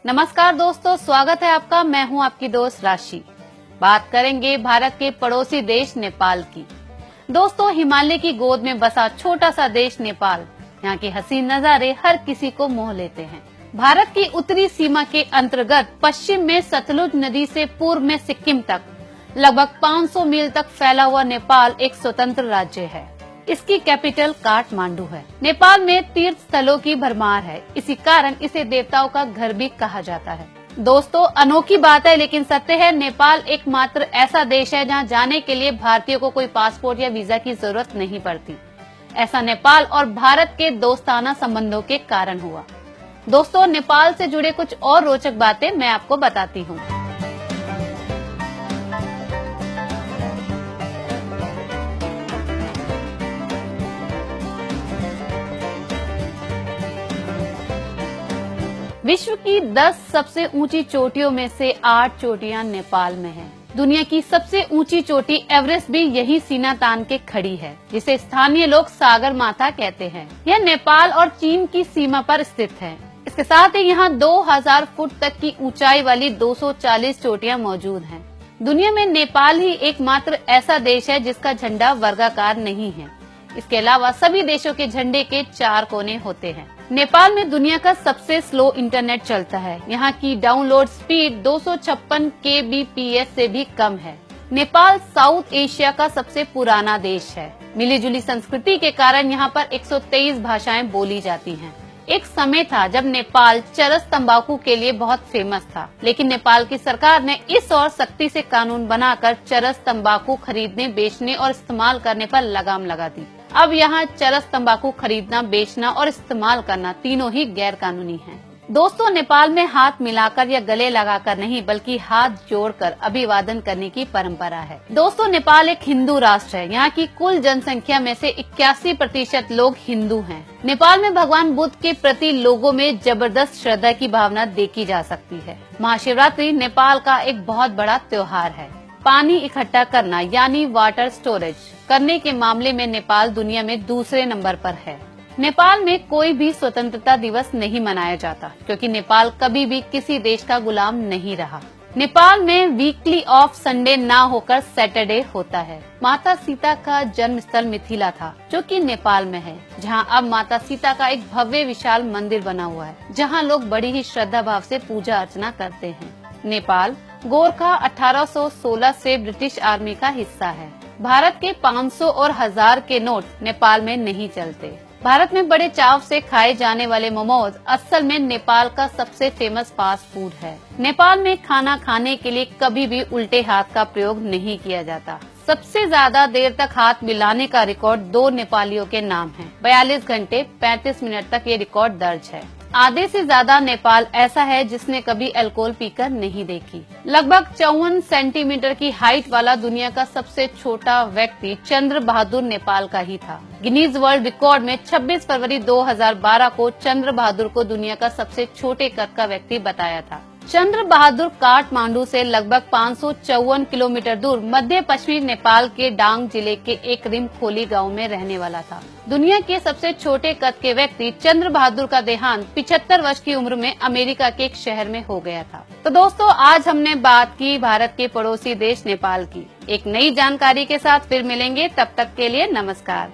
नमस्कार दोस्तों, स्वागत है आपका। मैं हूं आपकी दोस्त राशि। बात करेंगे भारत के पड़ोसी देश नेपाल की। दोस्तों, हिमालय की गोद में बसा छोटा सा देश नेपाल, यहाँ के हसीन नजारे हर किसी को मोह लेते हैं। भारत की उत्तरी सीमा के अंतर्गत पश्चिम में सतलुज नदी से पूर्व में सिक्किम तक लगभग 500 मील तक फैला हुआ नेपाल एक स्वतंत्र राज्य है। इसकी कैपिटल काठमांडू है। नेपाल में तीर्थ स्थलों की भरमार है, इसी कारण इसे देवताओं का घर भी कहा जाता है। दोस्तों, अनोखी बात है लेकिन सत्य है, नेपाल एकमात्र ऐसा देश है जहां जाने के लिए भारतीयों को कोई पासपोर्ट या वीजा की जरूरत नहीं पड़ती। ऐसा नेपाल और भारत के दोस्ताना संबंधों के कारण हुआ। दोस्तों, नेपाल से जुड़े कुछ और रोचक बातें मैं आपको बताती हूँ। विश्व की 10 सबसे ऊंची चोटियों में से 8 चोटियां नेपाल में हैं। दुनिया की सबसे ऊंची चोटी एवरेस्ट भी यही सीना तान के खड़ी है, जिसे स्थानीय लोग सागर माथा कहते हैं। यह नेपाल और चीन की सीमा पर स्थित है। इसके साथ ही यहाँ 2000 फुट तक की ऊंचाई वाली 240 चोटियां मौजूद हैं। दुनिया में नेपाल ही एकमात्र ऐसा देश है जिसका झंडा वर्गाकार नहीं है। इसके अलावा सभी देशों के झंडे के 4 कोने होते हैं। नेपाल में दुनिया का सबसे स्लो इंटरनेट चलता है। यहाँ की डाउनलोड स्पीड 256 kbps से भी कम है। नेपाल साउथ एशिया का सबसे पुराना देश है। मिली जुली संस्कृति के कारण यहाँ पर 123 भाषाएं बोली जाती हैं। एक समय था जब नेपाल चरस तंबाकू के लिए बहुत फेमस था, लेकिन नेपाल की सरकार ने इस और सख्ती से कानून बनाकर चरस तंबाकू खरीदने, बेचने और इस्तेमाल करने पर लगाम लगा दी। अब यहाँ चरस तंबाकू खरीदना, बेचना और इस्तेमाल करना तीनों ही गैर कानूनी है। दोस्तों, नेपाल में हाथ मिलाकर या गले लगाकर नहीं बल्कि हाथ जोड़कर अभिवादन करने की परंपरा है। दोस्तों, नेपाल एक हिंदू राष्ट्र है। यहाँ की कुल जनसंख्या में से 81% लोग हिंदू हैं। नेपाल में भगवान बुद्ध के प्रति लोगों में जबरदस्त श्रद्धा की भावना देखी जा सकती है। महाशिवरात्रि नेपाल का एक बहुत बड़ा त्योहार है। पानी इकट्ठा करना यानी वाटर स्टोरेज करने के मामले में नेपाल दुनिया में दूसरे नंबर पर है। नेपाल में कोई भी स्वतंत्रता दिवस नहीं मनाया जाता, क्योंकि नेपाल कभी भी किसी देश का गुलाम नहीं रहा। नेपाल में वीकली ऑफ संडे ना होकर सैटरडे होता है। माता सीता का जन्म स्थल मिथिला था, जो कि नेपाल में है, जहां अब माता सीता का एक भव्य विशाल मंदिर बना हुआ है, जहां लोग बड़ी ही श्रद्धा भाव से पूजा अर्चना करते हैं। नेपाल गोरखा 1816 से ब्रिटिश आर्मी का हिस्सा है। भारत के 500 और 1000 के नोट नेपाल में नहीं चलते। भारत में बड़े चाव से खाए जाने वाले मोमोज असल में नेपाल का सबसे फेमस फास्ट फूड है। नेपाल में खाना खाने के लिए कभी भी उल्टे हाथ का प्रयोग नहीं किया जाता। सबसे ज्यादा देर तक हाथ मिलाने का रिकॉर्ड 2 नेपालियों के नाम है। 42 घंटे 35 मिनट तक ये रिकॉर्ड दर्ज है। आधे से ज्यादा नेपाल ऐसा है जिसने कभी अल्कोहल पीकर नहीं देखी। लगभग 54 सेंटीमीटर की हाइट वाला दुनिया का सबसे छोटा व्यक्ति चंद्र बहादुर नेपाल का ही था। गिनीज वर्ल्ड रिकॉर्ड में 26 फरवरी 2012 को चंद्र बहादुर को दुनिया का सबसे छोटे कद का व्यक्ति बताया था। चंद्र बहादुर काठमांडू से लगभग 554 किलोमीटर दूर मध्य पश्चिमी नेपाल के डांग जिले के एक रिमखोली गांव में रहने वाला था। दुनिया के सबसे छोटे कद के व्यक्ति चंद्र बहादुर का देहांत 75 वर्ष की उम्र में अमेरिका के एक शहर में हो गया था। तो दोस्तों, आज हमने बात की भारत के पड़ोसी देश नेपाल की। एक नई जानकारी के साथ फिर मिलेंगे, तब तक के लिए नमस्कार।